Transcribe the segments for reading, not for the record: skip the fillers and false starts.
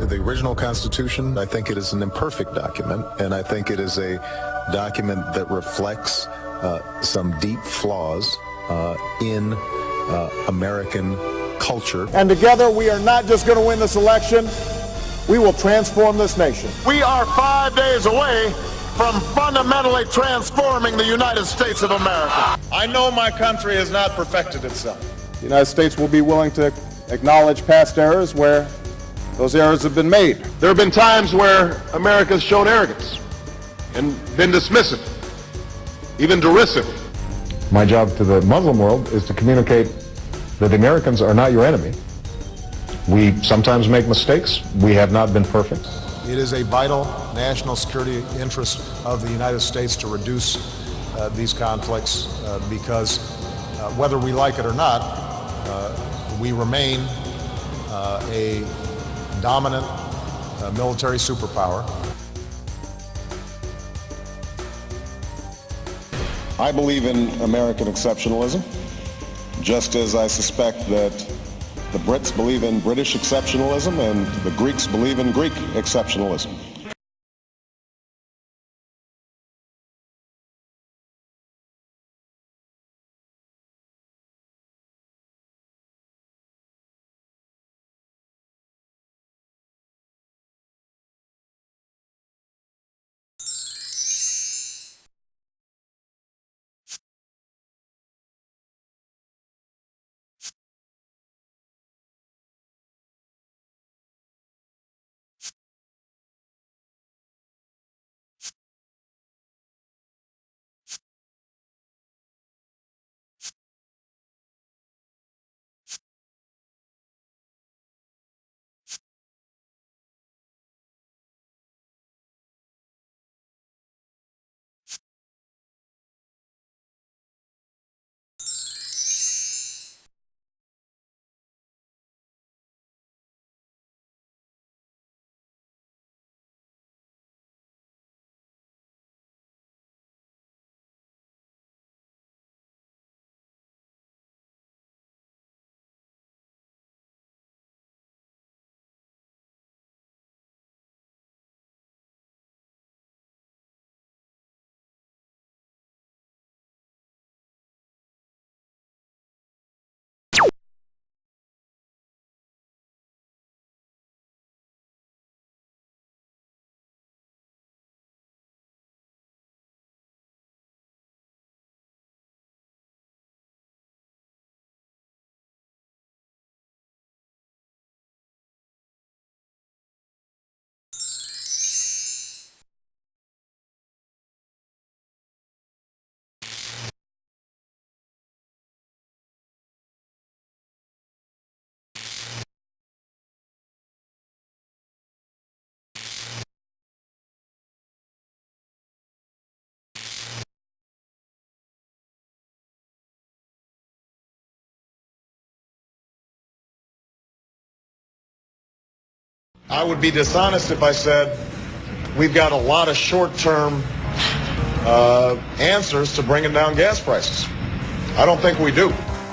the original Constitution. I think it is an imperfect document, and I think it is a document that reflects some deep flaws in American culture. And together we are not just going to win this election, we will transform this nation. We are 5 days away from fundamentally transforming the United States of America. I know my country has not perfected itself. The United States will be willing to acknowledge past errors where those errors have been made. There have been times where America has shown arrogance and been dismissive, even derisive. My job to the Muslim world is to communicate that the Americans are not your enemy. We sometimes make mistakes. We have not been perfect. It is a vital national security interest of the United States to reduce these conflicts because whether we like it or not, we remain a dominant military superpower. I believe in American exceptionalism, just as I suspect that the Brits believe in British exceptionalism and the Greeks believe in Greek exceptionalism. I would be dishonest if I said we've got a lot of short-term answers to bringing down gas prices. I don't think we do.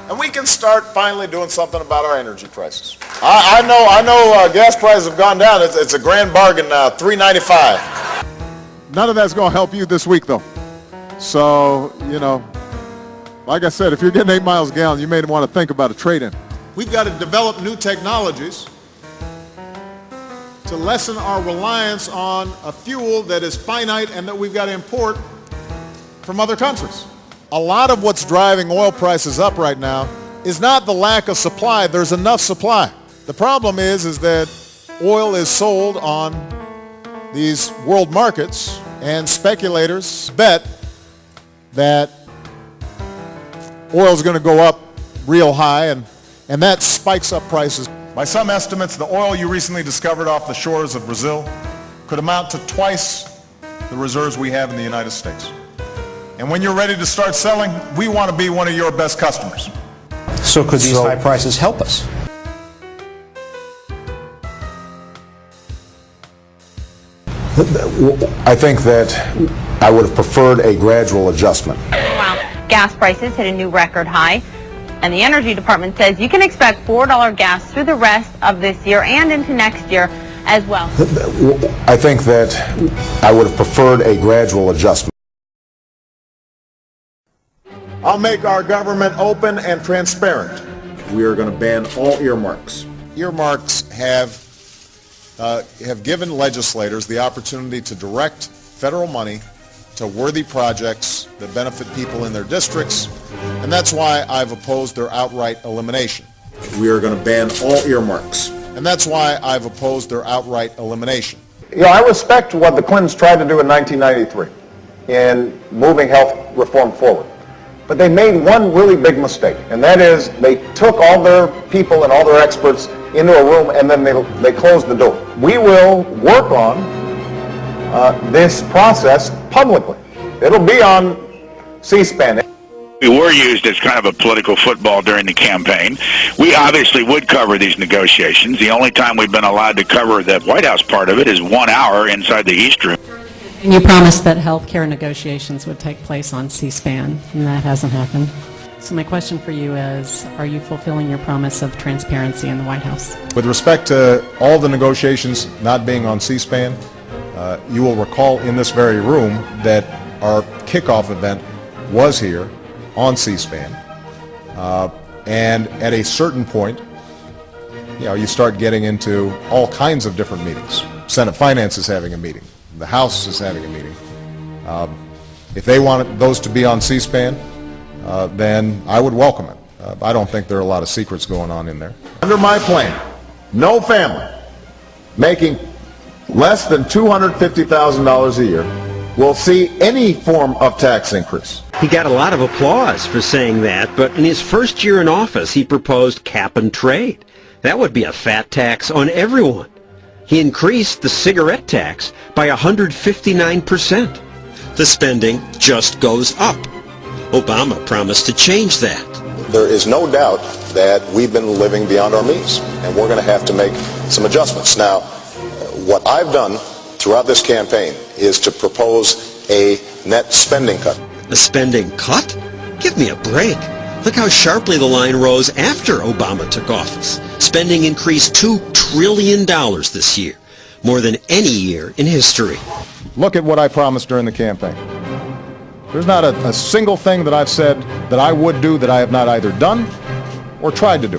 And we can start finally doing something about our energy prices. I know gas prices have gone down. It's a grand bargain now, $3.95. None of that's going to help you this week, though. So, you know, like I said, if you're getting 8 miles a gallon, you may want to think about a trade-in. We've got to develop new technologies to lessen our reliance on a fuel that is finite and that we've got to import from other countries. A lot of what's driving oil prices up right now is not the lack of supply. There's enough supply. The problem is that oil is sold on these world markets, and speculators bet that oil is going to go up real high, and that spikes up prices. By some estimates, the oil you recently discovered off the shores of Brazil could amount to twice the reserves we have in the United States. And when you're ready to start selling, we want to be one of your best customers. So could these high prices help us? I think that I would have preferred a gradual adjustment. Wow. Gas prices hit a new record high, and the Energy Department says you can expect $4 gas through the rest of this year and into next year as well. I think that I would have preferred a gradual adjustment. I'll make our government open and transparent. We are going to ban all earmarks. Earmarks have given legislators the opportunity to direct federal money to worthy projects that benefit people in their districts, and that's why I've opposed their outright elimination. We are going to ban all earmarks, and that's why I've opposed their outright elimination. You know, I respect what the Clintons tried to do in 1993 in moving health reform forward. But they made one really big mistake, and that is they took all their people and all their experts into a room and then they closed the door. We will work on this process publicly. It'll be on C-SPAN. We were used as kind of a political football during the campaign. We obviously would cover these negotiations. The only time we've been allowed to cover the White House part of it is 1 hour inside the East Room. And you promised that health care negotiations would take place on C-SPAN, and that hasn't happened. So my question for you is, are you fulfilling your promise of transparency in the White House? With respect to all the negotiations not being on C-SPAN, you will recall in this very room that our kickoff event was here on C-SPAN. And at a certain point, you start getting into all kinds of different meetings. Senate Finance is having a meeting. The House is having a meeting. If they want those to be on C-SPAN, then I would welcome it. I don't think there are a lot of secrets going on in there. Under my plan, no family making less than $250,000 a year will see any form of tax increase. He got a lot of applause for saying that, but in his first year in office, he proposed cap and trade. That would be a fat tax on everyone. He increased the cigarette tax by 159%. The spending just goes up. Obama promised to change that. There is no doubt that we've been living beyond our means, and we're going to have to make some adjustments. Now, what I've done throughout this campaign is to propose a net spending cut. A spending cut? Give me a break. Look how sharply the line rose after Obama took office. Spending increased $2 trillion this year, more than any year in history. Look at what I promised during the campaign. There's not a single thing that I've said that I would do that I have not either done or tried to do.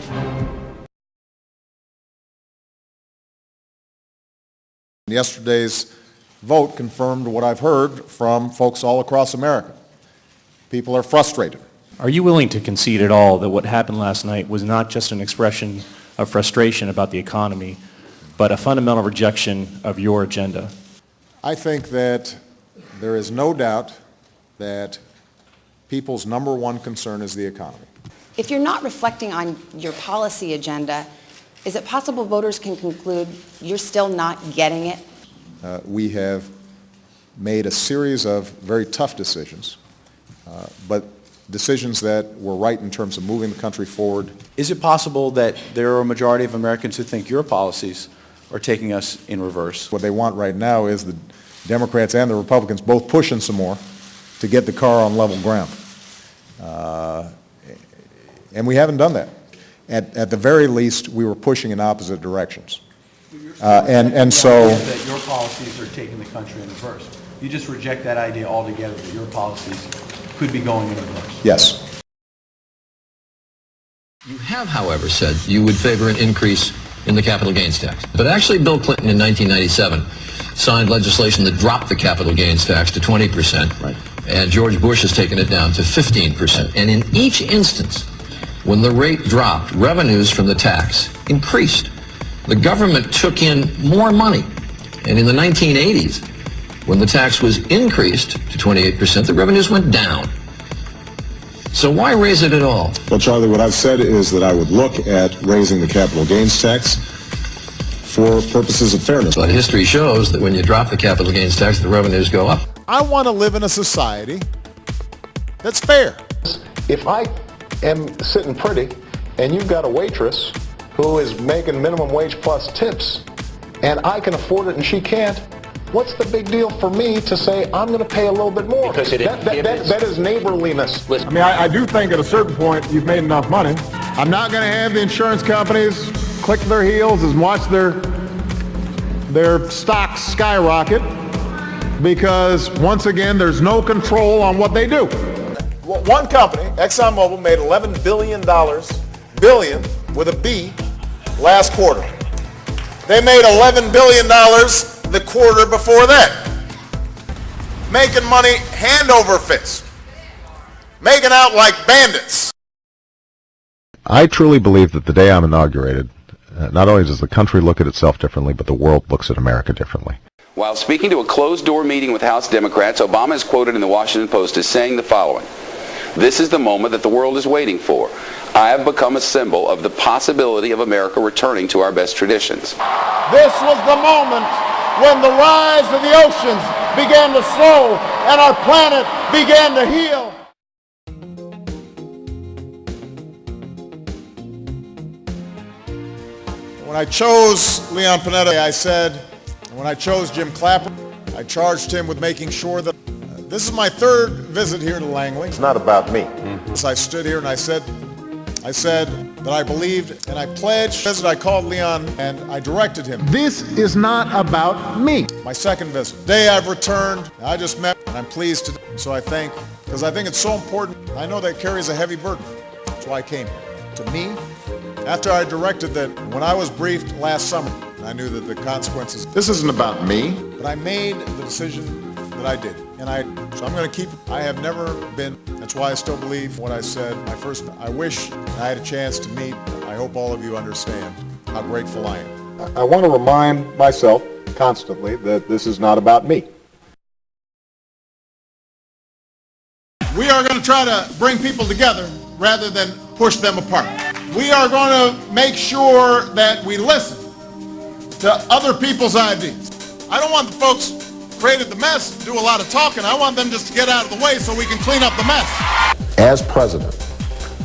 Yesterday's vote confirmed what I've heard from folks all across America. People are frustrated. Are you willing to concede at all that what happened last night was not just an expression of frustration about the economy, but a fundamental rejection of your agenda? I think that there is no doubt that people's number one concern is the economy. If you're not reflecting on your policy agenda, is it possible voters can conclude you're still not getting it? We have made a series of very tough decisions, but decisions that were right in terms of moving the country forward. Is it possible that there are a majority of Americans who think your policies are taking us in reverse? What they want right now is the Democrats and the Republicans both pushing some more to get the car on level ground. And we haven't done that. At the very least, we were pushing in opposite directions. And so... that your policies are taking the country in reverse. You just reject that idea altogether, that your policies could be going in reverse. Yes. You have, however, said you would favor an increase in the capital gains tax. But actually, Bill Clinton in 1997 signed legislation that dropped the capital gains tax to 20%. Right. And George Bush has taken it down to 15%. And in each instance, when the rate dropped, revenues from the tax increased. The government took in more money. And in the 1980s, when the tax was increased to 28%, the revenues went down. So why raise it at all? Well, Charlie, what I've said is that I would look at raising the capital gains tax for purposes of fairness. But history shows that when you drop the capital gains tax, the revenues go up. I want to live in a society that's fair. If I am sitting pretty and you've got a waitress who is making minimum wage plus tips and I can afford it and she can't, what's the big deal for me to say I'm going to pay a little bit more? Because that is neighborliness. I mean, I do think at a certain point you've made enough money. I'm not going to have the insurance companies click their heels and watch their their stocks skyrocket because, once again, there's no control on what they do. One company, ExxonMobil, made $11 billion, billion with a B, last quarter. They made $11 billion the quarter before that. Making money hand over fist. Making out like bandits. I truly believe that the day I'm inaugurated, not only does the country look at itself differently, but the world looks at America differently. While speaking to a closed-door meeting with House Democrats, Obama is quoted in the Washington Post as saying the following: "This is the moment that the world is waiting for. I have become a symbol of the possibility of America returning to our best traditions." This was the moment when the rise of the oceans began to slow and our planet began to heal. When I chose Leon Panetta, I said, when I chose Jim Clapper, I charged him with making sure that this is my third visit here to Langley. It's not about me. So I stood here and I said that I believed and I pledged. Visit, I called Leon and I directed him. This is not about me. My second visit. Today I've returned. I just met and I'm pleased to. So because I think it's so important. I know that carries a heavy burden. That's why I came here. To me, after I directed that, when I was briefed last summer, I knew that the consequences. This isn't about me. But I made the decision that I did. So I'm going to keep it. I have never been. That's why I still believe what I said. I wish I had a chance to meet. I hope all of you understand how grateful I am. I want to remind myself constantly that this is not about me. We are going to try to bring people together rather than push them apart. We are going to make sure that we listen to other people's ideas. I don't want the folks who created the mess to do a lot of talking. I want them just to get out of the way so we can clean up the mess. As president,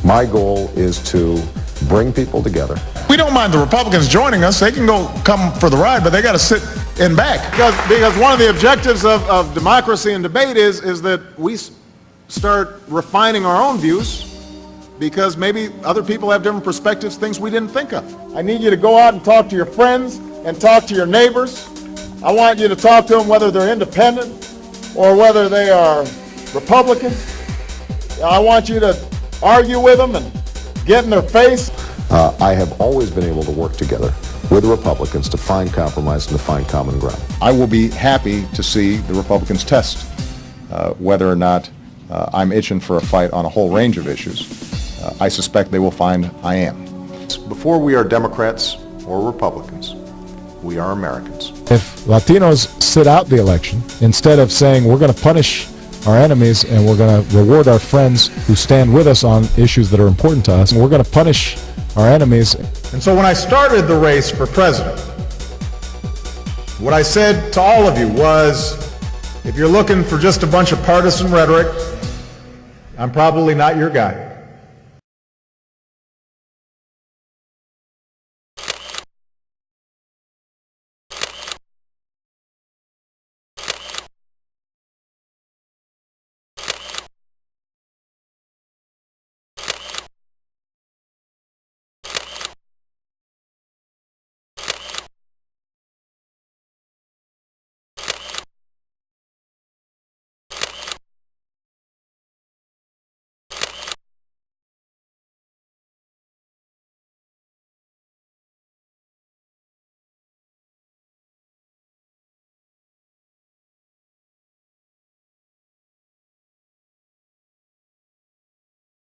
my goal is to bring people together. We don't mind the Republicans joining us. They can come for the ride, but they got to sit in back. Because one of the objectives of democracy and debate is that we start refining our own views, because maybe other people have different perspectives, things we didn't think of. I need you to go out and talk to your friends and talk to your neighbors. I want you to talk to them whether they're independent or whether they are Republican. I want you to argue with them and get in their face. I have always been able to work together with the Republicans to find compromise and to find common ground. I will be happy to see the Republicans test whether or not I'm itching for a fight on a whole range of issues. I suspect they will find I am. Before we are Democrats or Republicans, we are Americans. If Latinos sit out the election, instead of saying we're going to punish our enemies and we're going to reward our friends who stand with us on issues that are important to us, we're going to punish our enemies. And so when I started the race for president, what I said to all of you was, if you're looking for just a bunch of partisan rhetoric, I'm probably not your guy.